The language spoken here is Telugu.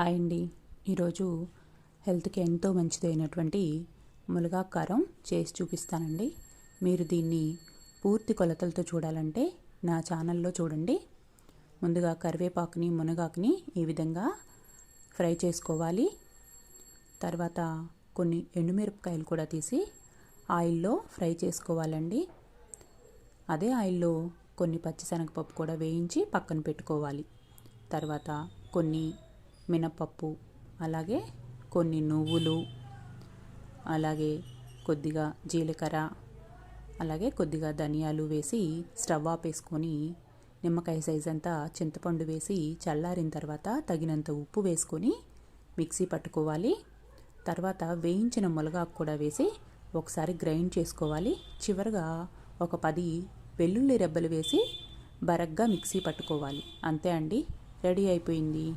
హాయ్ అండి. ఈరోజు హెల్త్కి ఎంతో మంచిదైనటువంటి మునగాకు కారం చేసి చూపిస్తానండి. మీరు దీన్ని పూర్తి కొలతలతో చూడాలంటే నా ఛానల్లో చూడండి. ముందుగా కరివేపాకుని మునగాకుని ఈ విధంగా ఫ్రై చేసుకోవాలి. తర్వాత కొన్ని ఎండుమిరపకాయలు కూడా తీసి ఆయిల్లో ఫ్రై చేసుకోవాలండి. అదే ఆయిల్లో కొన్ని పచ్చిశనగపప్పు కూడా వేయించి పక్కన పెట్టుకోవాలి. తర్వాత కొన్ని మినపప్పు, అలాగే కొన్ని నువ్వులు, అలాగే కొద్దిగా జీలకర్ర, అలాగే కొద్దిగా ధనియాలు వేసి స్టవ్ ఆపేసుకొని నిమ్మకాయ సైజ్ అంతా చింతపండు వేసి చల్లారిన తర్వాత తగినంత ఉప్పు వేసుకొని మిక్సీ పట్టుకోవాలి. తర్వాత వేయించిన మునగాకు కూడా వేసి ఒకసారి గ్రైండ్ చేసుకోవాలి. చివరగా ఒక 10 వెల్లుల్లి రెబ్బలు వేసి బరగ్గా మిక్సీ పట్టుకోవాలి. అంతే అండి, రెడీ అయిపోయింది.